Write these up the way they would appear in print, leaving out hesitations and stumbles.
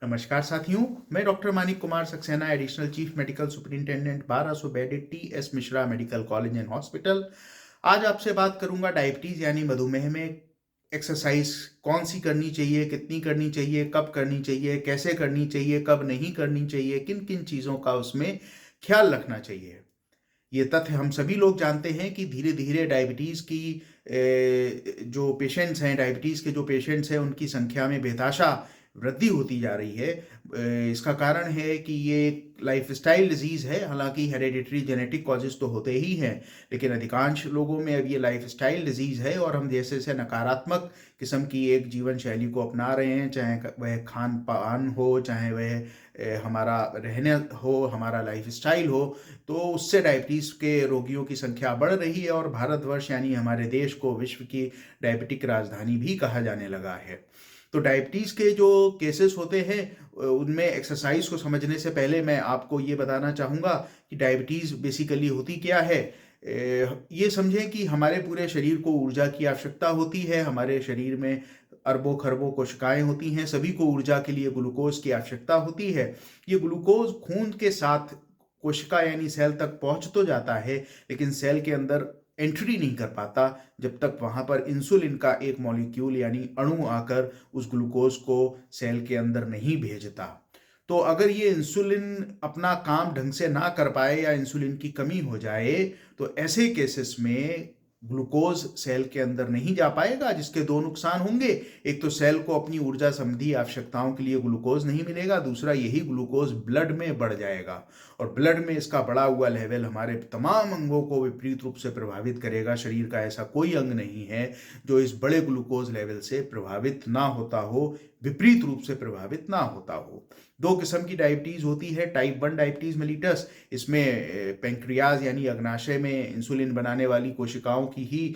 नमस्कार साथियों, मैं doctor Manik Kumar Saxena, additional chief medical superintendent 1200 bedded T.S.. Mishra medical college and hospital. आज आपसे बात करूंगा डायबिटीज़ यानी मधुमेह में एक्सरसाइज कौन सी करनी चाहिए, कितनी करनी चाहिए, कब करनी चाहिए, कैसे करनी चाहिए, कब नहीं करनी चाहिए, किन किन चीज़ों का उसमें ख्याल रखना चाहिए। ये तथ्य हम सभी लोग जानते हैं कि धीरे धीरे डायबिटीज़ की जो पेशेंट्स हैं, डायबिटीज़ के जो पेशेंट्स हैं, उनकी संख्या में बेतहाशा वृद्धि होती जा रही है। इसका कारण है कि ये लाइफस्टाइल डिजीज़ है। हालांकि हेरेडिटरी जेनेटिक कॉजेज़ तो होते ही हैं, लेकिन अधिकांश लोगों में अब ये लाइफस्टाइल डिजीज़ है और हम जैसे जैसे नकारात्मक किस्म की एक जीवन शैली को अपना रहे हैं, चाहे वह खान पान हो, चाहे वह हमारा रहने हो, हमारा लाइफस्टाइल हो, तो उससे डायबिटीज़ के रोगियों की संख्या बढ़ रही है और भारतवर्ष यानी हमारे देश को विश्व की डायबिटिक राजधानी भी कहा जाने लगा है। तो डायबिटीज़ के जो केसेस होते हैं उनमें एक्सरसाइज को समझने से पहले मैं आपको ये बताना चाहूँगा कि डायबिटीज़ बेसिकली होती क्या है। ये समझें कि हमारे पूरे शरीर को ऊर्जा की आवश्यकता होती है। हमारे शरीर में अरबों खरबों कोशिकाएं होती हैं, सभी को ऊर्जा के लिए ग्लूकोज की आवश्यकता होती है। ये ग्लूकोज खून के साथ कोशिका यानी सेल तक पहुंच तो जाता है, लेकिन सेल के अंदर एंट्री नहीं कर पाता जब तक वहां पर इंसुलिन का एक मॉलिक्यूल यानी अणु आकर उस ग्लूकोज को सेल के अंदर नहीं भेजता। तो अगर ये इंसुलिन अपना काम ढंग से ना कर पाए या इंसुलिन की कमी हो जाए, तो ऐसे केसेस में ग्लूकोज सेल के अंदर नहीं जा पाएगा, जिसके दो नुकसान होंगे। एक तो सेल को अपनी ऊर्जा संबंधी आवश्यकताओं के लिए ग्लूकोज नहीं मिलेगा, दूसरा यही ग्लूकोज ब्लड में बढ़ जाएगा और ब्लड में इसका बढ़ा हुआ लेवल हमारे तमाम अंगों को विपरीत रूप से प्रभावित करेगा। शरीर का ऐसा कोई अंग नहीं है जो इस बड़े ग्लूकोज लेवल से प्रभावित ना होता हो, विपरीत रूप से प्रभावित ना होता हो। दो किस्म की डायबिटीज होती है। टाइप 1 डायबिटीज मेलिटस, इसमें पेंक्रियाज यानी अग्नाशय में इंसुलिन बनाने वाली कोशिकाओं की ही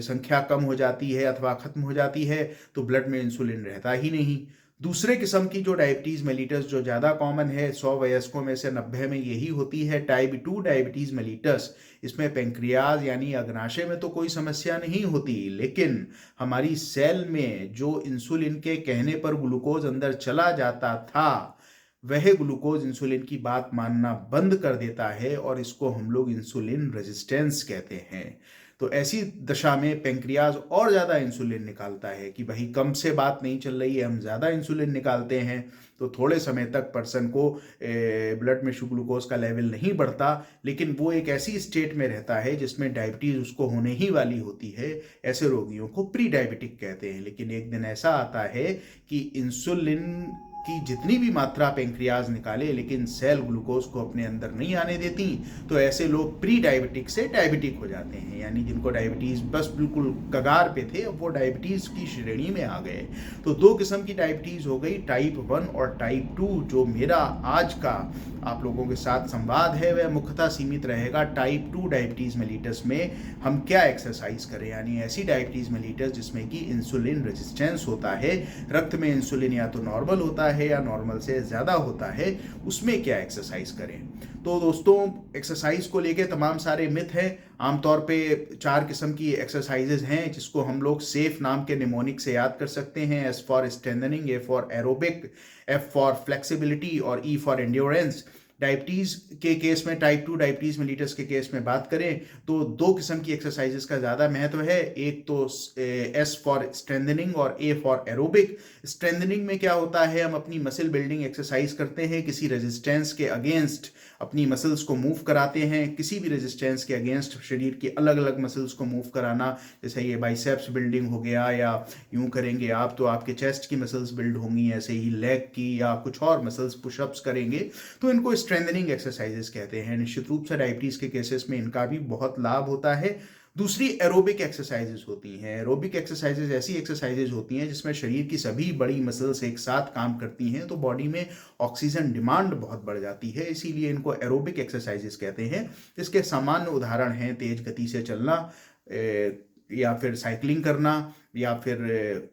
संख्या कम हो जाती है अथवा खत्म हो जाती है, तो ब्लड में इंसुलिन रहता ही नहीं। दूसरे किस्म की जो डायबिटीज मेलिटस जो ज़्यादा कॉमन है, 100 वयस्कों में से 90 में यही होती है, टाइप 2 डायबिटीज मेलिटस। इसमें पेंक्रियाज यानी अग्नाशय में तो कोई समस्या नहीं होती, लेकिन हमारी सेल में जो इंसुलिन के कहने पर ग्लूकोज अंदर चला जाता था, वह ग्लूकोज इंसुलिन की बात मानना बंद कर देता है और इसको हम लोग इंसुलिन रेजिस्टेंस कहते हैं। तो ऐसी दशा में पेंक्रियाज और ज़्यादा इंसुलिन निकालता है कि भाई कम से बात नहीं चल रही है, हम ज़्यादा इंसुलिन निकालते हैं। तो थोड़े समय तक पर्सन को ब्लड में ग्लूकोज का लेवल नहीं बढ़ता, लेकिन वो एक ऐसी स्टेट में रहता है जिसमें डायबिटीज़ उसको होने ही वाली होती है। ऐसे रोगियों को प्री डायबिटिक कहते हैं। लेकिन एक दिन ऐसा आता है कि इंसुलिन की जितनी भी मात्रा पेंक्रियाज निकाले, लेकिन सेल ग्लूकोज को अपने अंदर नहीं आने देती, तो ऐसे लोग प्री डायबिटिक से डायबिटिक हो जाते हैं। यानी जिनको डायबिटीज़ बस बिल्कुल कगार पे थे, अब वो डायबिटीज़ की श्रेणी में आ गए। तो दो किस्म की डायबिटीज़ हो गई, टाइप 1 और टाइप 2। जो मेरा आज का आप लोगों के साथ संवाद है वह मुख्यतः सीमित रहेगा टाइप 2 डायबिटीज़ मेलिटस में हम क्या एक्सरसाइज करें, यानी ऐसी डायबिटीज़ मेलिटस जिसमें कि इंसुलिन रेजिस्टेंस होता है, रक्त में इंसुलिन या तो नॉर्मल होता है या नॉर्मल से ज़्यादा होता है, उसमें क्या एक्सरसाइज करें। तो दोस्तों, एक्सरसाइज को लेके तमाम सारे मिथ हैं। आमतौर पे 4 किस्म की एक्सरसाइजेज हैं जिसको हम लोग सेफ नाम के निमोनिक से याद कर सकते हैं। S for strengthening, A for aerobic, F for flexibility और ई फॉर एंड्योरेंस। डायबिटीज़ के केस में, टाइप 2 डायबिटीज़ मेलिटस के केस में बात करें तो दो किस्म की एक्सरसाइजेस का ज़्यादा महत्व है। एक तो एस फॉर स्ट्रेंथनिंग और ए फॉर एरोबिक। स्ट्रेंथनिंग में क्या होता है, हम अपनी मसल बिल्डिंग एक्सरसाइज करते हैं, किसी रेजिस्टेंस के अगेंस्ट अपनी मसल्स को मूव कराते हैं। किसी भी रेजिस्टेंस के अगेंस्ट शरीर की अलग अलग मसल्स को मूव कराना, जैसे ये बाइसेप्स बिल्डिंग हो गया, या यूं करेंगे आप तो आपके चेस्ट की मसल्स बिल्ड होंगी, ऐसे ही लेग की या कुछ और मसल्स पुशअप्स करेंगे, तो इनको स्ट्रेंथनिंग एक्सरसाइजेस कहते हैं। निश्चित रूप से डायबिटीज़ के केसेस में इनका भी बहुत लाभ होता है। दूसरी एरोबिक एक्सरसाइजेज होती हैं। एरोबिक एक्सरसाइजेज ऐसी एक्सरसाइजेज होती हैं जिसमें शरीर की सभी बड़ी मसल्स एक साथ काम करती हैं, तो बॉडी में ऑक्सीजन डिमांड बहुत बढ़ जाती है, इसीलिए इनको एरोबिक एक्सरसाइजेज कहते हैं। इसके सामान्य उदाहरण हैं तेज गति से चलना, या फिर साइकिलिंग करना या फिर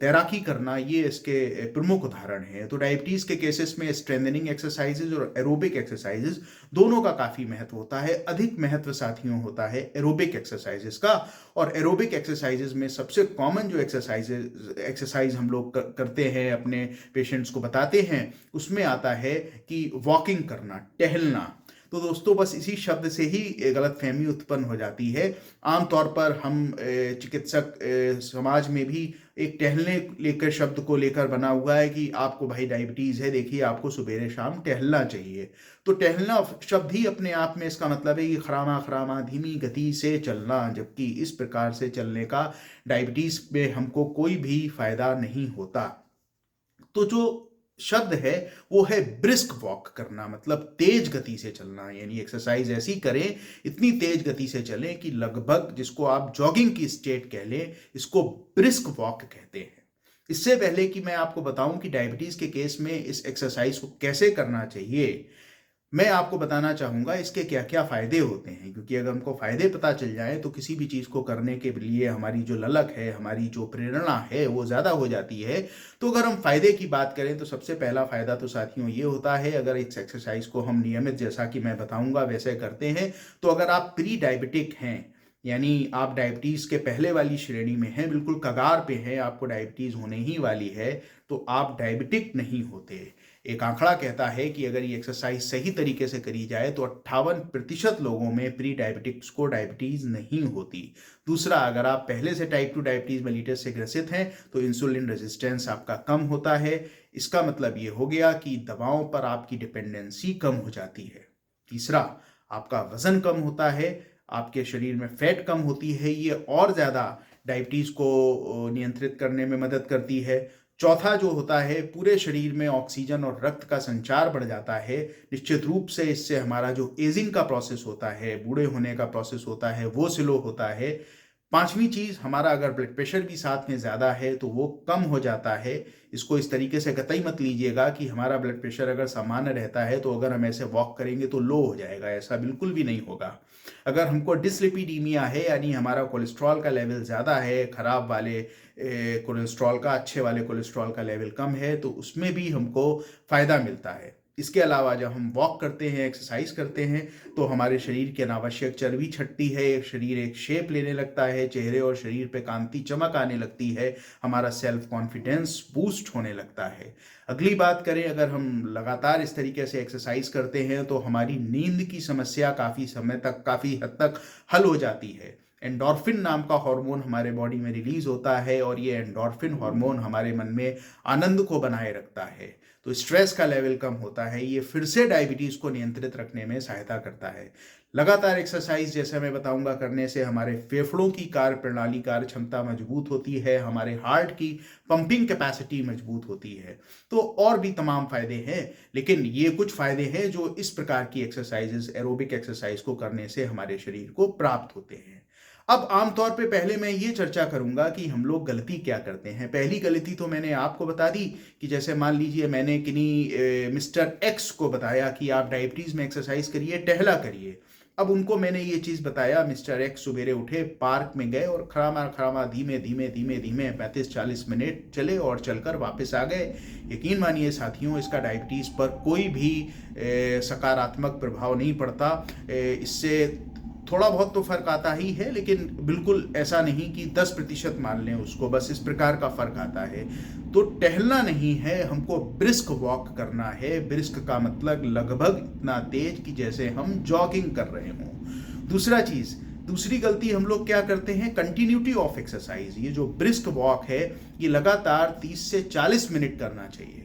तैराकी करना, ये इसके प्रमुख उदाहरण हैं। तो डायबिटीज़ के केसेस में स्ट्रेंथनिंग एक्सरसाइजेज और एरोबिक एक्सरसाइजेज दोनों का काफ़ी महत्व होता है। अधिक महत्व साथियों होता है एरोबिक एक्सरसाइजेज का। और एरोबिक एक्सरसाइजेज में सबसे कॉमन जो एक्सरसाइज हम लोग करते हैं, अपने पेशेंट्स को बताते हैं, उसमें आता है कि वॉकिंग करना, टहलना। तो दोस्तों बस इसी शब्द से ही गलतफहमी उत्पन्न हो जाती है। आमतौर पर हम चिकित्सक समाज में भी एक टहलने लेकर शब्द को लेकर बना हुआ है कि आपको भाई डायबिटीज़ है, देखिए आपको सुबह शाम टहलना चाहिए। तो टहलना शब्द ही अपने आप में इसका मतलब है कि खरामा खरामा धीमी गति से चलना, जबकि इस प्रकार से चलने का डायबिटीज़ में हमको कोई भी फायदा नहीं होता। तो जो शब्द है वो है ब्रिस्क वॉक करना, मतलब तेज गति से चलना। यानी एक्सरसाइज ऐसी करें, इतनी तेज गति से चलें कि लगभग जिसको आप जॉगिंग की स्टेट कह लें, इसको ब्रिस्क वॉक कहते हैं। इससे पहले कि मैं आपको बताऊं कि डायबिटीज के केस में इस एक्सरसाइज को कैसे करना चाहिए, मैं आपको बताना चाहूँगा इसके क्या क्या फ़ायदे होते हैं। क्योंकि अगर हमको फ़ायदे पता चल जाए तो किसी भी चीज़ को करने के लिए हमारी जो ललक है, हमारी जो प्रेरणा है, वो ज़्यादा हो जाती है। तो अगर हम फ़ायदे की बात करें तो सबसे पहला फ़ायदा तो साथियों ये होता है, अगर इस एक्सरसाइज को हम नियमित, जैसा कि मैं बताऊँगा, वैसे करते हैं, तो अगर आप प्री डायबिटिक हैं, यानी आप डायबिटीज़ के पहले वाली श्रेणी में हैं, बिल्कुल कगार पे हैं, आपको डायबिटीज़ होने ही वाली है, तो आप डायबिटिक नहीं होते। एक आंकड़ा कहता है कि अगर ये एक्सरसाइज सही तरीके से करी जाए तो 58% लोगों में प्री डायबिटिक्स को डायबिटीज नहीं होती। दूसरा, अगर आप पहले से टाइप 2 डायबिटीज मेलिटस से ग्रसित हैं तो इंसुलिन रेजिस्टेंस आपका कम होता है। इसका मतलब ये हो गया कि दवाओं पर आपकी डिपेंडेंसी कम हो जाती है। तीसरा, आपका वजन कम होता है, आपके शरीर में फैट कम होती है, ये और ज़्यादा डायबिटीज़ को नियंत्रित करने में मदद करती है। चौथा जो होता है, पूरे शरीर में ऑक्सीजन और रक्त का संचार बढ़ जाता है। निश्चित रूप से इससे हमारा जो एजिंग का प्रोसेस होता है, बूढ़े होने का प्रोसेस होता है, वो स्लो होता है। पांचवी चीज, हमारा अगर ब्लड प्रेशर भी साथ में ज्यादा है तो वो कम हो जाता है। इसको इस तरीके से कतई मत लीजिएगा कि हमारा ब्लड प्रेशर अगर सामान्य रहता है तो अगर हम ऐसे वॉक करेंगे तो लो हो जाएगा, ऐसा बिल्कुल भी नहीं होगा। अगर हमको डिसलिपिडीमिया है, यानी हमारा कोलेस्ट्रॉल का लेवल ज़्यादा है, खराब वाले कोलेस्ट्रॉल का, अच्छे वाले कोलेस्ट्रॉल का लेवल कम है, तो उसमें भी हमको फ़ायदा मिलता है। इसके अलावा जब हम वॉक करते हैं, एक्सरसाइज करते हैं, तो हमारे शरीर की अनावश्यक चर्बी छटती है, शरीर एक शेप लेने लगता है, चेहरे और शरीर पे कांति चमक आने लगती है, हमारा सेल्फ कॉन्फिडेंस बूस्ट होने लगता है। अगली बात करें, अगर हम लगातार इस तरीके से एक्सरसाइज करते हैं तो हमारी नींद की समस्या काफ़ी समय तक, काफ़ी हद तक हल हो जाती है। एंडोर्फिन नाम का हार्मोन हमारे बॉडी में रिलीज होता है और ये एंडोर्फिन हार्मोन हमारे मन में आनंद को बनाए रखता है, तो स्ट्रेस का लेवल कम होता है। ये फिर से डायबिटीज को नियंत्रित रखने में सहायता करता है। लगातार एक्सरसाइज, जैसे मैं बताऊंगा, करने से हमारे फेफड़ों की कार्य प्रणाली, कार्य क्षमता मजबूत होती है, हमारे हार्ट की पंपिंग कैपेसिटी मजबूत होती है। तो और भी तमाम फायदे हैं, लेकिन ये कुछ फायदे हैं जो इस प्रकार की एक्सरसाइजेस, एरोबिक एक्सरसाइज को करने से हमारे शरीर को प्राप्त होते हैं। अब आमतौर पे पहले मैं ये चर्चा करूंगा कि हम लोग गलती क्या करते हैं। पहली गलती तो मैंने आपको बता दी कि जैसे मान लीजिए मैंने किन्हीं मिस्टर एक्स को बताया कि आप डायबिटीज में एक्सरसाइज करिए, टहला करिए। अब उनको मैंने ये चीज बताया, मिस्टर एक्स सवेरे उठे, पार्क में गए और खरामा खरामा धीमे धीमे धीमे धीमे 35-40 मिनट चले और चलकर वापस आ गए। यकीन मानिए साथियों, इसका डायबिटीज पर कोई भी सकारात्मक प्रभाव नहीं पड़ता। इससे थोड़ा बहुत तो फर्क आता ही है, लेकिन बिल्कुल ऐसा नहीं कि 10% मान लें उसको, बस इस प्रकार का फर्क आता है। तो टहलना नहीं है, हमको ब्रिस्क वॉक करना है। ब्रिस्क का मतलब लगभग इतना तेज कि जैसे हम जॉगिंग कर रहे हों। दूसरी गलती हम लोग क्या करते हैं, कंटिन्यूटी ऑफ एक्सरसाइज। ये जो ब्रिस्क वॉक है ये लगातार 30 से 40 मिनट करना चाहिए।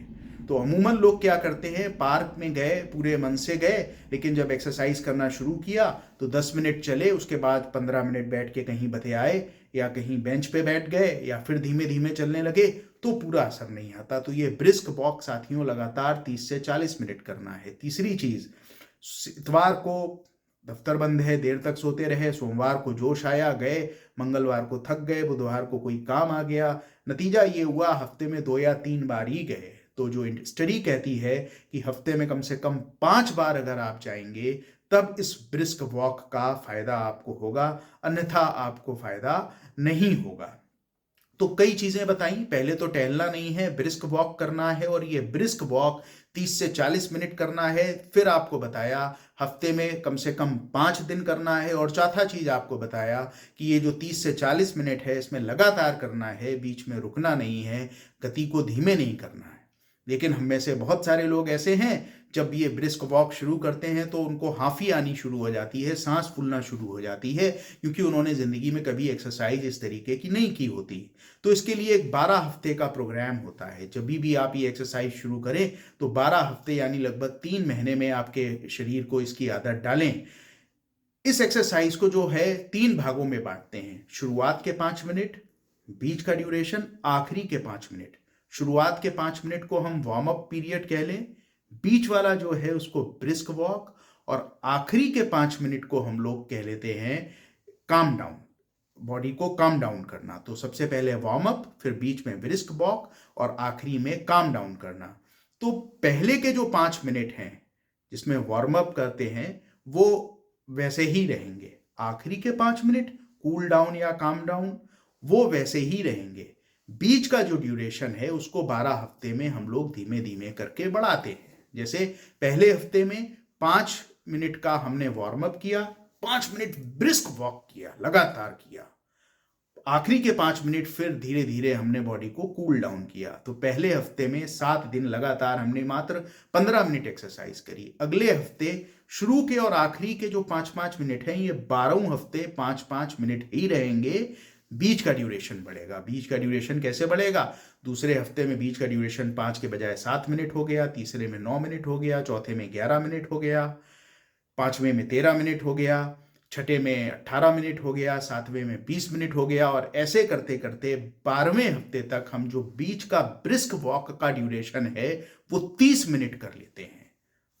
तो अमूमन लोग क्या करते हैं, पार्क में गए, पूरे मन से गए, लेकिन जब एक्सरसाइज करना शुरू किया तो 10 मिनट चले, उसके बाद 15 मिनट बैठ के कहीं बथे आए या कहीं बेंच पे बैठ गए या फिर धीमे धीमे चलने लगे, तो पूरा असर नहीं आता। तो ये ब्रिस्क वॉक साथियों लगातार 30 से 40 मिनट करना है। तीसरी चीज, इतवार को दफ्तर बंद है, देर तक सोते रहे, सोमवार को जोश आया, गए, मंगलवार को थक गए, बुधवार को कोई काम आ गया, नतीजा ये हुआ हफ्ते में 2 या 3 बार ही गए। तो जो स्टडी कहती है कि हफ्ते में कम से कम 5 बार अगर आप जाएंगे तब इस ब्रिस्क वॉक का फायदा आपको होगा, अन्यथा आपको फायदा नहीं होगा। तो कई चीजें बताई, पहले तो टहलना नहीं है, ब्रिस्क वॉक करना है, और ये ब्रिस्क वॉक 30 से 40 मिनट करना है। फिर आपको बताया हफ्ते में कम से कम 5 दिन करना है, और चौथा चीज आपको बताया कि ये जो 30 से 40 मिनट है इसमें लगातार करना है, बीच में रुकना नहीं है, गति को धीमे नहीं करना है। लेकिन हम में से बहुत सारे लोग ऐसे हैं, जब ये ब्रिस्क वॉक शुरू करते हैं तो उनको हांफी आनी शुरू हो जाती है, सांस फूलना शुरू हो जाती है, क्योंकि उन्होंने जिंदगी में कभी एक्सरसाइज इस तरीके की नहीं की होती। तो इसके लिए एक 12 हफ्ते का प्रोग्राम होता है। जब भी आप ये एक्सरसाइज शुरू करें तो 12 हफ्ते यानी लगभग 3 महीने में आपके शरीर को इसकी आदत डालें। इस एक्सरसाइज को जो है 3 भागों में बांटते हैं, शुरुआत के 5 मिनट, बीच का ड्यूरेशन, आखिरी के 5 मिनट। शुरुआत के 5 मिनट को हम वार्म अप पीरियड कह लें, बीच वाला जो है उसको ब्रिस्क वॉक, और आखिरी के 5 मिनट को हम लोग कह लेते हैं काम डाउन, बॉडी को काम डाउन करना। तो सबसे पहले वार्म अप, फिर बीच में ब्रिस्क वॉक, और आखिरी में काम डाउन करना। तो पहले के जो 5 मिनट हैं जिसमें वार्म अप करते हैं वो वैसे ही रहेंगे, आखिरी के 5 मिनट कूल डाउन या काम डाउन वो वैसे ही रहेंगे। बीच का जो ड्यूरेशन है उसको 12 हफ्ते में हम लोग धीमे धीमे करके बढ़ाते हैं। जैसे पहले हफ्ते में 5 मिनट का हमने वार्म अप किया, 5 मिनट ब्रिस्क वॉक किया, लगातार किया, आखिरी के 5 मिनट फिर धीरे धीरे हमने बॉडी को कूल डाउन किया। तो पहले हफ्ते में 7 दिन लगातार हमने मात्र 15 मिनट एक्सरसाइज करी। अगले हफ्ते शुरू के और आखिरी के जो 5-5 मिनट हैं ये 12 हफ्ते 5-5 मिनट ही रहेंगे। बीच का ड्यूरेशन बढ़ेगा। बीच का ड्यूरेशन कैसे बढ़ेगा? दूसरे हफ्ते में बीच का ड्यूरेशन 5 के बजाय 7 मिनट हो गया, तीसरे में 9 मिनट हो गया, चौथे में 11 मिनट हो गया, पांचवें में 13 मिनट हो गया, छठे में 18 मिनट हो गया, सातवें में 20 मिनट हो गया, और ऐसे करते करते 12वें हफ्ते तक हम जो बीच का ब्रिस्क वॉक का ड्यूरेशन है वो 30 मिनट कर लेते हैं।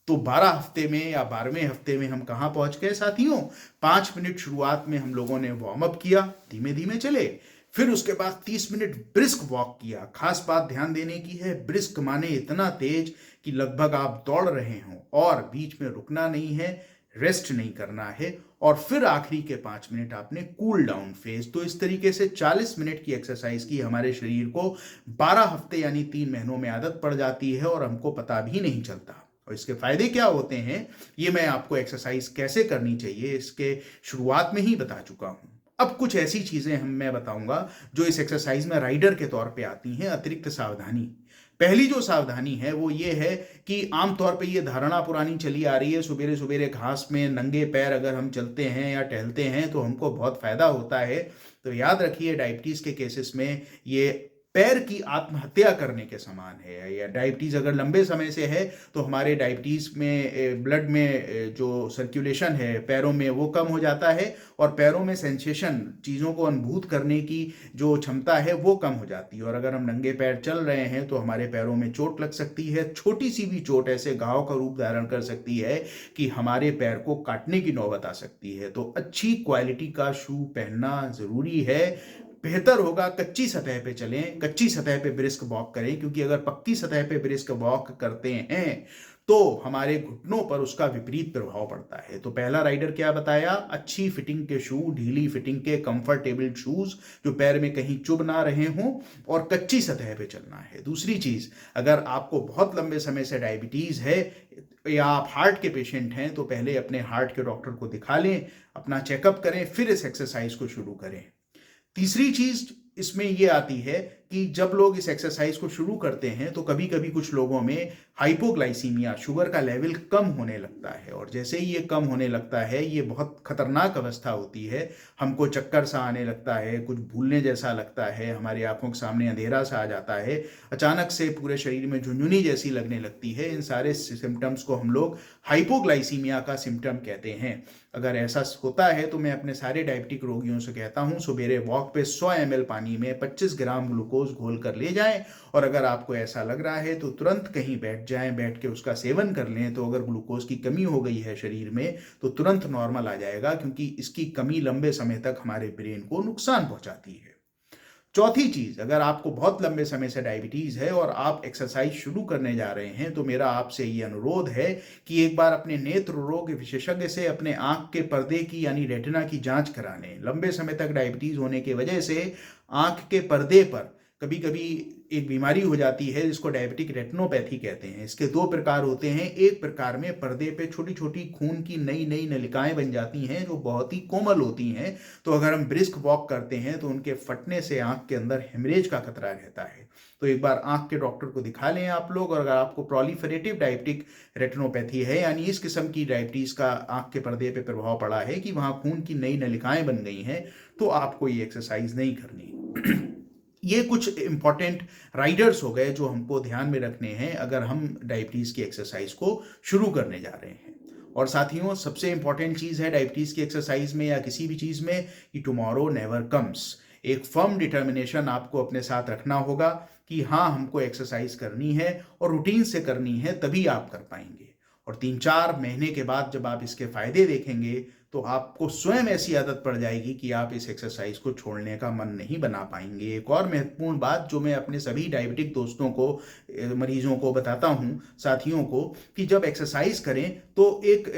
तो 12 हफ्ते में या 12वें हफ्ते में हम कहां पहुंच गए साथियों? 5 मिनट शुरुआत में हम लोगों ने वार्म अप किया, धीमे धीमे चले, फिर उसके बाद 30 मिनट ब्रिस्क वॉक किया। खास बात ध्यान देने की है, ब्रिस्क माने इतना तेज कि लगभग आप दौड़ रहे हो, और बीच में रुकना नहीं है, रेस्ट नहीं करना है, और फिर आखिरी के 5 मिनट आपने कूल डाउन फेज। तो इस तरीके से 40 मिनट की एक्सरसाइज की हमारे शरीर को 12 हफ्ते यानी 3 महीनों में आदत पड़ जाती है, और हमको पता भी नहीं चलता। और इसके फायदे क्या होते हैं ये मैं आपको एक्सरसाइज कैसे करनी चाहिए इसके शुरुआत में ही बता चुका हूं। अब कुछ ऐसी चीजें मैं बताऊंगा जो इस एक्सरसाइज में राइडर के तौर पे आती हैं, अतिरिक्त सावधानी। पहली जो सावधानी है वो ये है कि आमतौर पे ये धारणा पुरानी चली आ रही है, सुबेरे सुबेरे घास में नंगे पैर अगर हम चलते हैं या टहलते हैं तो हमको बहुत फायदा होता है। तो याद रखिए, डायबिटीज के केसेस में ये पैर की आत्महत्या करने के समान है। या डायबिटीज अगर लंबे समय से है तो हमारे डायबिटीज में ब्लड में जो सर्कुलेशन है पैरों में वो कम हो जाता है, और पैरों में सेंसेशन, चीज़ों को अनुभूत करने की जो क्षमता है वो कम हो जाती है। और अगर हम नंगे पैर चल रहे हैं तो हमारे पैरों में चोट लग सकती है। छोटी सी भी चोट ऐसे घाव का रूप धारण कर सकती है कि हमारे पैर को काटने की नौबत आ सकती है। तो अच्छी क्वालिटी का शू पहनना जरूरी है। बेहतर होगा कच्ची सतह पे चलें, कच्ची सतह पे ब्रिस्क वॉक करें, क्योंकि अगर पक्की सतह पे ब्रिस्क वॉक करते हैं तो हमारे घुटनों पर उसका विपरीत प्रभाव पड़ता है। तो पहला राइडर क्या बताया? अच्छी फिटिंग के शू, ढीली फिटिंग के कंफर्टेबल शूज जो पैर में कहीं चुभ ना रहे हों, और कच्ची सतह पे चलना है। दूसरी चीज, अगर आपको बहुत लंबे समय से डायबिटीज है या आप हार्ट के पेशेंट हैं तो पहले अपने हार्ट के डॉक्टर को दिखा लें, अपना चेकअप करें, फिर इस एक्सरसाइज को शुरू करें। तीसरी चीज इसमें यह आती है कि जब लोग इस एक्सरसाइज को शुरू करते हैं तो कभी कभी कुछ लोगों में हाइपोग्लाइसीमिया, शुगर का लेवल कम होने लगता है, और जैसे ही ये कम होने लगता है ये बहुत खतरनाक अवस्था होती है। हमको चक्कर सा आने लगता है, कुछ भूलने जैसा लगता है, हमारी आंखों के सामने अंधेरा सा आ जाता है, अचानक से पूरे शरीर में झुनझुनी जैसी लगने लगती है। इन सारे सिम्टम्स को हम लोग हाइपोग्लाइसीमिया का सिम्टम कहते हैं। अगर ऐसा होता है तो मैं अपने सारे डायबिटिक रोगियों से कहता हूं सुबेरे वॉक पे 100 ml पानी में 25 ग्राम ग्लूकोज घोल कर ले जाएं, और अगर आपको ऐसा लग रहा है तो तुरंत कहीं बैठ जाएं, बैठ के उसका सेवन कर लें। तो अगर ग्लूकोज की कमी हो गई है शरीर में तो तुरंत नॉर्मल आ जाएगा, क्योंकि इसकी कमी लंबे समय तक हमारे ब्रेन को नुकसान पहुंचाती है। चौथी चीज़, अगर आपको बहुत लंबे समय से डायबिटीज़ है और आप एक्सरसाइज शुरू करने जा रहे हैं, तो मेरा आपसे ये अनुरोध है कि एक बार अपने नेत्र रोग विशेषज्ञ से अपने आँख के पर्दे की यानी रेटिना की जाँच करा लें। लंबे समय तक डायबिटीज़ होने की वजह से आँख के पर्दे पर कभी-कभी एक बीमारी हो जाती है जिसको डायबिटिक रेटिनोपैथी कहते हैं। इसके 2 प्रकार होते हैं। एक प्रकार में पर्दे पे छोटी-छोटी खून की नई-नई नलिकाएँ बन जाती हैं जो बहुत ही कोमल होती हैं। तो अगर हम ब्रिस्क वॉक करते हैं तो उनके फटने से आँख के अंदर हेमरेज का खतरा रहता है। तो एक बार आँख के डॉक्टर को दिखा लें आप लोग, और अगर आपको प्रोलिफेरेटिव डायबिटिक रेटिनोपैथी है यानी इस किस्म की डायबिटीज़ का आँख के पर्दे पे प्रभाव पड़ा है कि वहाँ खून की नई नलिकाएँ बन गई हैं, तो आपको ये एक्सरसाइज नहीं करनी। ये कुछ इंपॉर्टेंट राइडर्स हो गए जो हमको ध्यान में रखने हैं अगर हम डायबिटीज़ की एक्सरसाइज को शुरू करने जा रहे हैं। और साथियों, सबसे इंपॉर्टेंट चीज़ है डायबिटीज़ की एक्सरसाइज में या किसी भी चीज़ में कि टुमारो नेवर कम्स। एक फर्म डिटर्मिनेशन आपको अपने साथ रखना होगा कि हाँ, हमको एक्सरसाइज करनी है और रूटीन से करनी है, तभी आप कर पाएंगे। और 3-4 महीने के बाद जब आप इसके फायदे देखेंगे तो आपको स्वयं ऐसी आदत पड़ जाएगी कि आप इस एक्सरसाइज को छोड़ने का मन नहीं बना पाएंगे। एक और महत्वपूर्ण बात जो मैं अपने सभी डायबिटिक दोस्तों को, मरीजों को बताता हूँ, साथियों को, कि जब एक्सरसाइज करें तो एक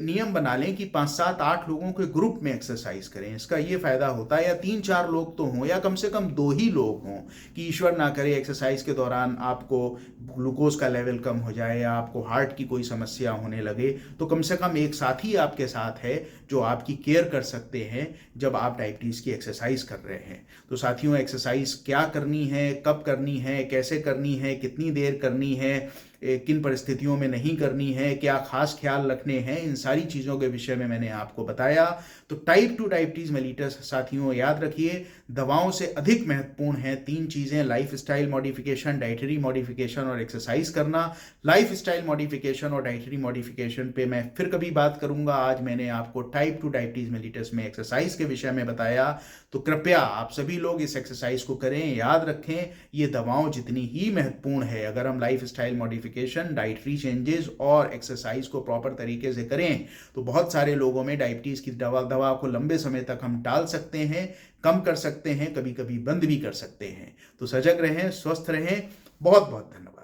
नियम बना लें कि 5-7-8 लोगों के ग्रुप में एक्सरसाइज करें। इसका ये फायदा होता है, या 3-4 लोग तो हों या कम से कम 2 ही लोग हों, कि ईश्वर ना करे एक्सरसाइज के दौरान आपको ग्लूकोज का लेवल कम हो जाए या आपको हार्ट की कोई समस्या होने लगे, तो कम से कम एक साथी आपके साथ है जो आपकी केयर कर सकते हैं जब आप डायबिटीज़ की एक्सरसाइज कर रहे हैं। तो साथियों, एक्सरसाइज क्या करनी है, कब करनी है, कैसे करनी है, कितनी देर करनी है, किन परिस्थितियों में नहीं करनी है, क्या खास ख्याल रखने हैं, इन सारी चीज़ों के विषय में मैंने आपको बताया। तो टाइप 2 डायबिटीज़ मेलिटस साथियों, याद रखिए, दवाओं से अधिक महत्वपूर्ण है 3 चीज़ें: लाइफस्टाइल मॉडिफिकेशन, डाइटरी मॉडिफिकेशन और एक्सरसाइज करना। लाइफस्टाइल मॉडिफिकेशन और डाइटरी मॉडिफिकेशन पे मैं फिर कभी बात करूंगा। आज मैंने आपको टाइप 2 डायबिटीज़ मेलिटस में एक्सरसाइज के विषय में बताया, तो कृपया आप सभी लोग इस एक्सरसाइज को करें। याद रखें, ये दवाओं जितनी ही महत्वपूर्ण है। अगर हम लाइफस्टाइल मॉडिफिकेशन, डाइटरी चेंजेस और एक्सरसाइज को प्रॉपर तरीके से करें तो बहुत सारे लोगों में डायबिटीज़ की दवा को लंबे समय तक हम टाल सकते हैं, कम कर सकते हैं, कभी कभी बंद भी कर सकते हैं। तो सजग रहें, स्वस्थ रहें। बहुत बहुत धन्यवाद।